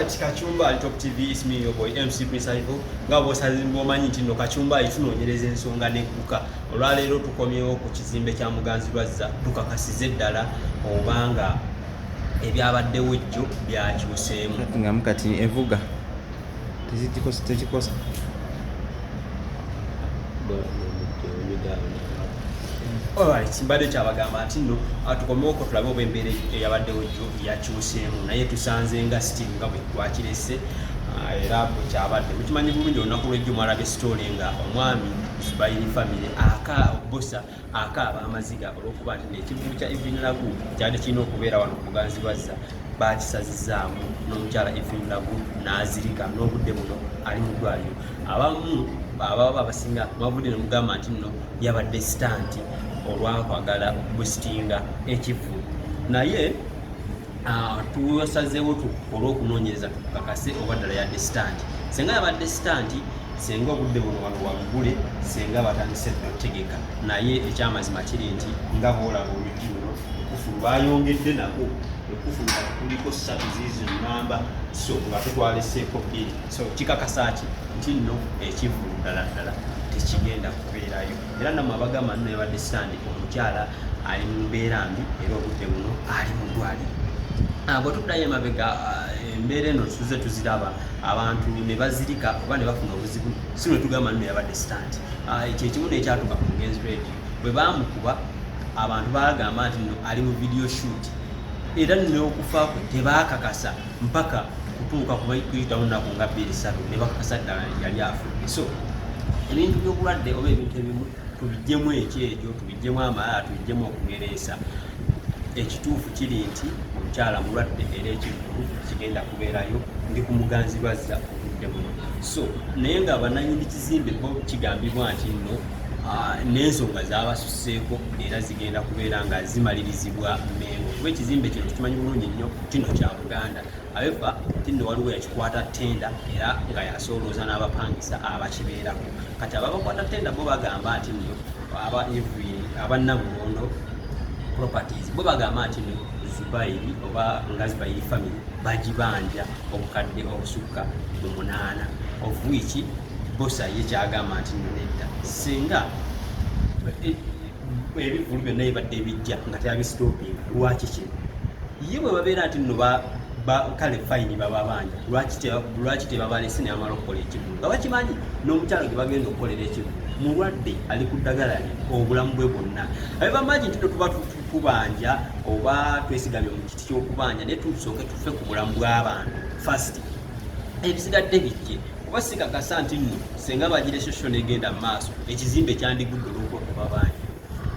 Alright, Kachumba Top TV, it's me your boy MC Prince Ivo. Nga Bossa mbomanyi nti no Kachumba itunoonyereza ensonga n'ekuka. Olwaleero tukomyewo ku kizimbe kya Muganzirwazza tukakasize ddala obanga ebyabaddewo ejjo byakyuseemu. Nga mukati evuga tekikosa. Alright, mbadde kyabagamba nti nno tukomyewo ko tulabe oba embeera eyabaddewo ejjo yakyuseemu naye tusanze nga still nga bwe twakirese era bwe kyabadde mukimanyi bulungi olunaku lw'ejjo mwalabye story nga omwami Zubairi family Bossa akaaba amaziga olw'okuba nti n'ekivvulu kya Evelyn kyali kirina okubeera wano ku Muganzirwazza bakisazizaamu n'omukyala Evelyn n'azirika n'obudde buno ali mu ddwaliro. Abamu ababa abasinga mavudde ne mugamba nti nno yabadde sitanti olwakwagala okubusitinga ekivvulu naye tusazeewo tukole okunoonyereza tukakase oba ddala yadde sitanti. Senga yabadde sitanti senga obudde buno wano waggule senga batandise okutegeka naye ekyamazima kiri nti nga boolaba oluggi luno ekufulu bayongedde nako ekufulu kuliko 3 ziizo nnamba so nga tutwaleseeko 2 so kikakasa ki nti nno ekivvulu ddala tekigenda kubeerayo era namwe abagamba nno yabadde sitanti omukyala ali mu mbeera mbi era obudde buno ali mu ddwaliro. Bwe tuddayo emabega embeera eno tuze tuziraba abantu ne bazirika oba ne bafuna obuzibu si lwe tugamba nno yabadde sitanti. Kyekimu nekyatuka ku Mugenzi Radio bwe baamukuba abantu baagamba nti nno ali mu video shoot era n'okufa kwe tebaakakasa mpaka kutuuka kuyitawo nnaku nga 2-3 ne bakakasa ddala yali afudde. So ebintu by'obulwadde oba ebintu ebimu tubiggyemu ekyejo tubiggyemu amalala tubiggyemu okugereesa. Ekituufu kiri nti omukyala mulwadde era ekivvulu kigenda kubeerayo ndi ku Muganzirwazza obudde buno. So naye nga bannannyini kizimbe bo kigambibwa nti nno n'ensonga zabasuseeko era zigenda kubeera nga zimalirizibwa Mmengo kuba ekizimbe kino tukimanyi bulungi nnyo kino kya Buganda abefa nti nno waliwo yakikwata ttenda era nga yasoolooza n'abapangisa abakibeerako. Kati ababakwata ttenda bo bagamba nti nno abannabulondo properties bo bagamba nti nno Zubairi oba nga Zubairi family bagibanja obukadde obusukka mu 8 of which Bossa ye kyagamba nti nno nedda singa ebivulu byonna ebadde bijja nga teyabisitopinga lwaki kino ye bwe babeera nti nno kale fayini bababanja lwaki tebabalese neyamala okukola ekivulu nga bakimanyi n'omukyalo gwe bagenda okukolera ekivulu mulwadde ali ku ddagala obulamu bwe bwonna abebamaji nti tuba tukubanja oba twesigamye mu kiti ky'okubanja naye tusooke tufe ku bulamu bw'abantu fast ebisigadde bijje oba sikakasa nti nno senga bagire shosho negenda mu maaso ekizimbe kyandigudde olw'okubabanja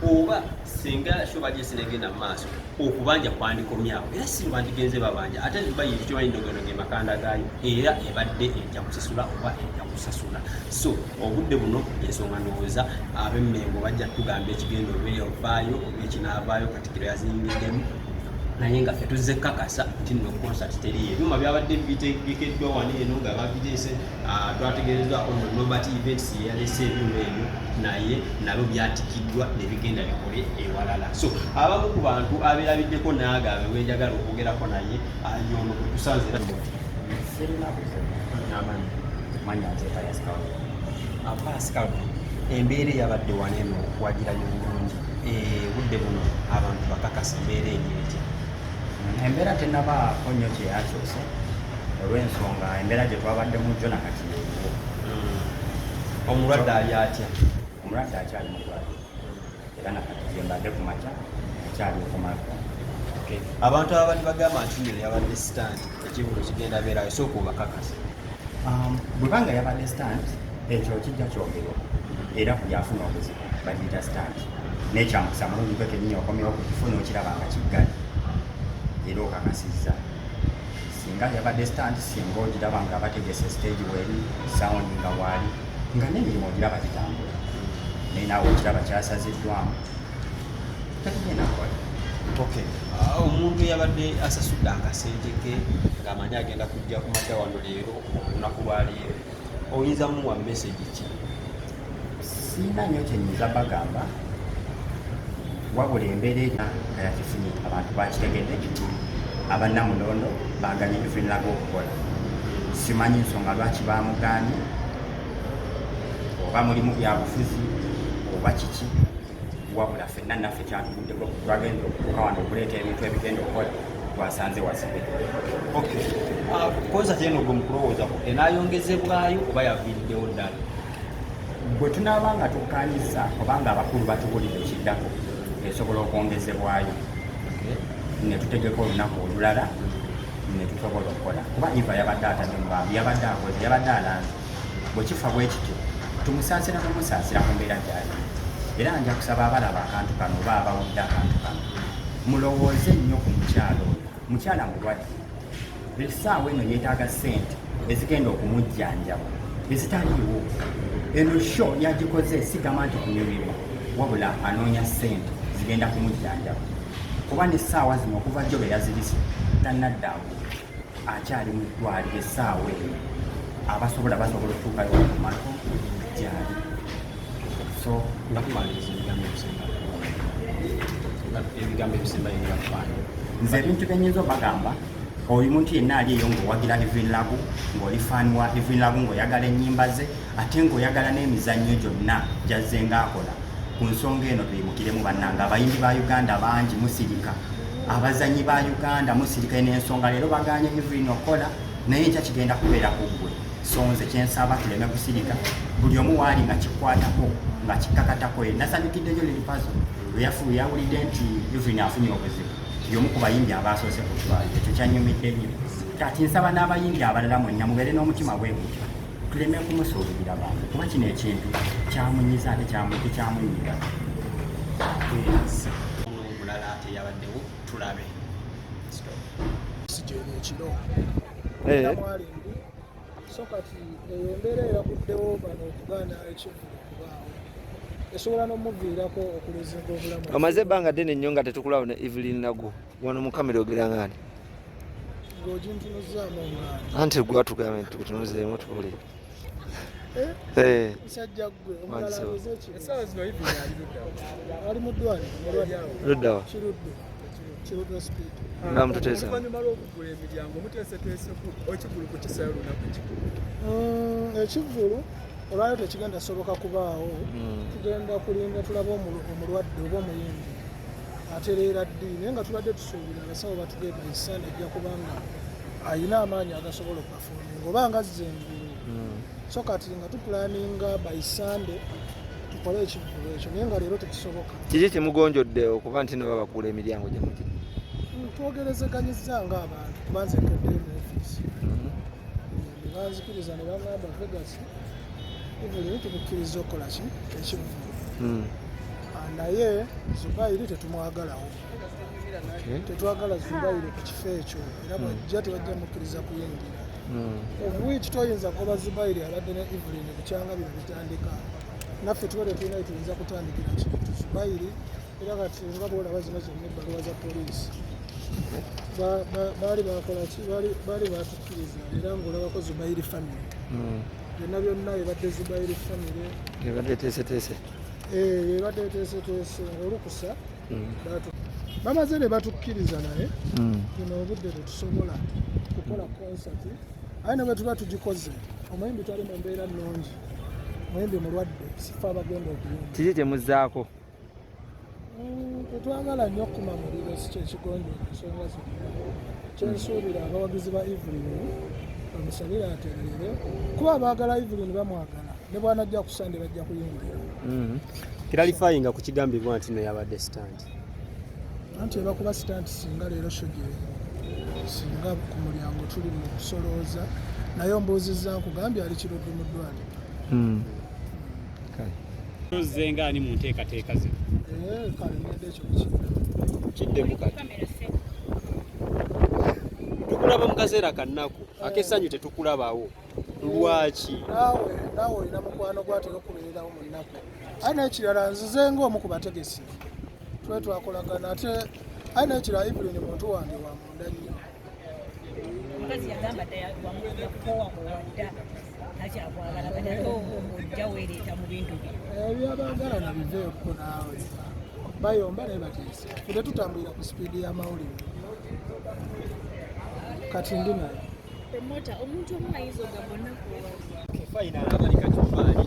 oba senga sho bagese negenda mu maaso okubanja kwandikomyawo era si bandigenze babanja ate Zubairi kimanyi ndogonoge makanda gaayo era ebadde ejja kusasula oba ejja kusasula. So obudde buno ensonga ndowooza ab'Emmengo bajja tugamba ekigendo obeyovaayo oba ekinaavaayo katikiro yazingiddemu naye nga ffe tuzze kakasa nti nno concert teriyo ebyuma byabadde bitegekeddwa wano eno nga babiteese twategerezwako nno Nobert Events yalese ebyuma ebyo naye nabyo byatikiddwa ne bigenda bikole ewalala. So abamu ku bantu abeerabiddeko naagaabe wenjagala okwogerako naye yono bwe tusanze embeera eyabadde wano eno okuwagirayo bulungi budde buno abantu bakakasa embeera enyeeti. Embeera tennabaako nnyo kyeyakyuse olw'ensonga embeera gye twabaddemu jjo nakati yeewo. Omulwadde ali atya? Omulwadde akyali mu ddwaliro era nakati gye mbadde ku makya akyali okumaka. Abantu abali bagamba nti nno yabadde sitanti ekivulu kigenda beerayo sooka obakakasa. Bwe banga yabadde sitanti ekyo kijja kyogerwa era buli afuna obuzibu bagiyita sitanti n'ekyamukisa mulungi gwe kennyini okomyewo ku kifo n'okiraba nga kiggali era okakasizza. Singa yabadde sitanti singa ogiraba nga bategese stage weri sawundi nga waali nga n'emirimu ogiraba gitambula naye naawe okiraba kyasaziddwamu tekugenda kukola. Omuntu yabadde asasudde akasente ke ng'amanyi agenda kujja ku makya wano leero olunaku lwaleero oyinza muwa message ki? Sina nnyo kyenyinza bagamba wabula embeera eri nga yakifunye abantu bakitegedde abannamulondo baganye ebifunirako okukola simanyi nsonga lwaki bamugaanye oba mulimu byabufuzi oba kiki wabula ffenna naffe kyatuguddeko twagenda okutuuka wano okuleeta ebintu ebigenda okukola twasanze wasibe. Koza kyeno gwe mukulowoozaku enaayongezebwayo oba yaviiriddewo ddala? Bwe tunaaba nga tukkaanyiza obanga abakulu batubuulira ekiddako esobola okwongezebwayo ne tutegeka olunaku olulala ne tusobola okukola kuba Eva yabadde atadde mu bantu yabadde akoze yabadde alanze bwe kifa bwe kityo tumusaasira kumusaasira ku mbeera gyali era nja kusaba abalaba akantu kano oba abawulidde akantu kano mulowooze nnyo ku mukyalo oyo mukyala mulwadde essaawa eno yeetaaga ssente ezigenda okumujjanjaba ezitaliiwo eno sho yagikoze sigamba nti kunyumirwa wabula anoonya ssente zigenda kumujjanjaba kuba n'essaawa zino okuva jjo be yazirise tannaddaawo akyali mu ddwaliro essaawa eyo basobola okutuukayo okumako gyali. So ndakumaliriza ebigambo ebisemba ebyakufaana nze ebintu byenyinza obagamba oli muntu yenna ali eyo ng'owagira Evelyn Lagu ng'oli faani wa Evelyn Lagu ng'oyagala ennyimba ze ate ng'oyagala n'emizannyo gyonna gyazze ng'akola ku nsonga eno tuyimukiremu bannanga abayimbi ba Uganda bangi musirika abazannyi ba Uganda musirika n'ensonga leero baganye Evelyn okola naye ekya kigenda kubeera ku ggwe so nze kyensaba tuleme kusirika buli omu waali nga kikwatako nga kikkakatako nasanyukiddeyo liripazo lwe yawulidde nti Evelyn afunye obuzibu y'omu ku bayimbi abasoose ku ddwaliro ekyo kyanyumidde nnyo kati nsaba n'abayimbi abalala mwenna mubeere n'omutima bwe gutyo tuleme kumusuubirira bantu kuba kino ekintu kyamunyiza ate tekyamunyiga. omulala ate yabaddewo tulabe ekiro mwalimbi so kati embeera eraguddewo bano okugaana ekivulu okubaawo esobola n'omuviirako okulezinga obulamu. Amaze ebbanga ddene nnyo nga tetukulaba ne Evelyn Lagu wano mu kamera ogera ng'ani ng'ogintunuzaamu omwana anti gwatugamba nti tukutunuzeemu tubule musajja ggwe omulala abuze ekiro essaawa zino Evelyn ali mu ddwaliro luddawa kirudde speed nga mututeesa oluvannyuma lw'okugula emiryango muteeseteeseku ekivulu ku kisayo lunaku ki ekivulu olwayo tekigenda soboka kubaawo tugenda kulinda tulaba omulwadde oba omuyimbi atereera ddi naye nga tubadde tusuubira abasawo batugenda esande ajja kubanga ayina amaanyi agasobola okubafuuminga oba nga azza engulu so kati nga tupulaninga baisande tukole ekivulu ekyo naye nga leero tekisoboka. kiki kimugonjodde okuba nti ne babakula emiryango gyemuti twogerezeganyizza ng'abantu kubanze nkeddeyo mu ofiisi nebanzikiriza ne bagamba Vegas Evelyn tumukkiriza okukola ki ekivulu naye Zubairi tetumwagalawo tetwagala Zubairi ku kifo ekyo era bwajja tebajja mukkiriza kuyingira obuwiiki toyinza kuba Zubairi abadde ne Evelyn bukyanga bino bitandika naffe tubadde tulina tuyinza kutandikira kintu Zubairi era kati nga bwolaba zino zonna ebbaluwa za poliisi baali bakola ki baali batukkiriza era ng'olabako Zubairi family byonna byonna ebadde Zubairi family ebadde teeseteese ebadde teeseteese olukusa bamaze ne batukkiriza naye bino obudde tetusobola kukola concert aye ne bwe tuba tugikoze omuyimbi twali mu mbeera nnungi omuyimbi mulwadde sifa abagenda okuyimba kiki kyemuzzaako tetwagala nnyo okukuma muliro si kyekigonjo ensonga zonna kyensuubira abawagizi ba Evelyn bamusabire atereere kuba abaagala Evelyn bamwagala ne bwanajja ku Sande bajja kuyingira kiralifayinga ku kigambibwa nti no yabadde stand anti ebakuba stand singa leero shoje singa ku mulyango tuli mu kusolooza naye ombuuzizza nkugambye ali kirudde mu ddwaliro zenga ani mu nteekateeka ze kale nedde ekyo kiddemu kati tukulaba mu kaseera kannaku ak'essanyu tetukulabawo lwaki naawe olina mukwano gwatera okubeererawo mu nnaku aye n'ekirala nzize ng'omu ku bategesi twe twakolagana ate aye n'ekirala Evelyn muntu wange wa munda nnyo omukazi yagamba yakuwa muwadda takyakwagala badako ojja weereeta mu bintu bye ebyabaagala nabiveeko naawe bayomba naye bateese fudde tutambulira ku sipiidi y'amawulire kati ndi naye promota omuntu omu ayinza ogabonna kuwa final abali kacumbali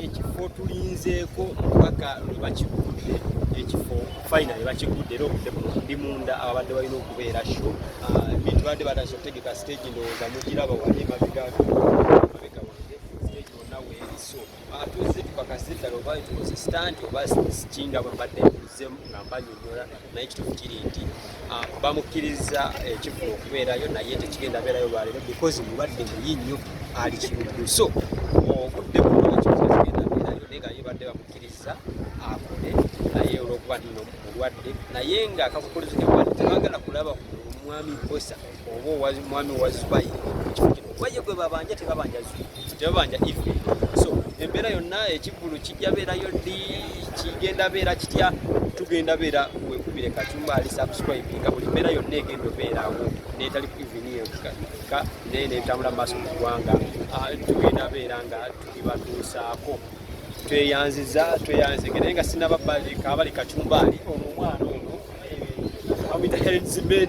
ekifo tulinzeeko mpaka lwebakigudde ekifo final bakigudde era obudde buno ndi munda ababadde balina okubeera show bintu badde bataso kutegeka stage ndowooza mugiraba wali mabega wange stage yonna weeriso atuze tukakase ddala oba consistant oba sikinga bwembadde mbuzeemu nga mbanyonyola naye ekituufu kiri nti bamukkiriza ekifo okubeerayo naye tekigenda beerayo lwaleero because mulwadde muyi nnyo ali kiruddu so obudde buno ekikigenda beerayo naye nga ye badde bamukkiriza akole naye olwokuba nino mulwadde naye nga akakukolezeka bwadde tebagala kulaba omwami Bossa oba omwami wa Zubayi ekifo kino waye gwe babanja tebabanja Evelyn so embeera yonna ekivulu kijja beerayo ddi kigenda beera kitya tugenda beera wekubire kacumbali subscribe nga buli mbeera yonna egenda obeerawo netali Evelyn ka netambula maaso mu ggwanga tugenda beera nga tugibatuusaako tweyanziza naye nga sinababbalika abali kacumbali omwana ono amwita Kizimbe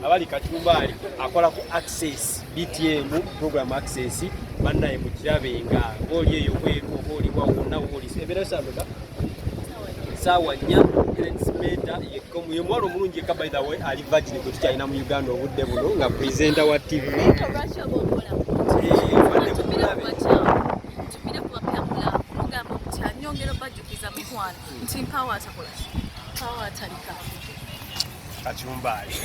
abali kacumbali akola ku access BTM program access bannaye mukirabe nga oli eyo bweru oba oliwa wonna woolisa embeera yosabeka saawa 4 Kizimbe ye mwalo omulungi eka by the way ali virgin gwe tukyalina mu Uganda obudde buno nga presenter wa TV nyongera Bajikiriza mikwano nti mpawa atakola mpawa atalika kacumbali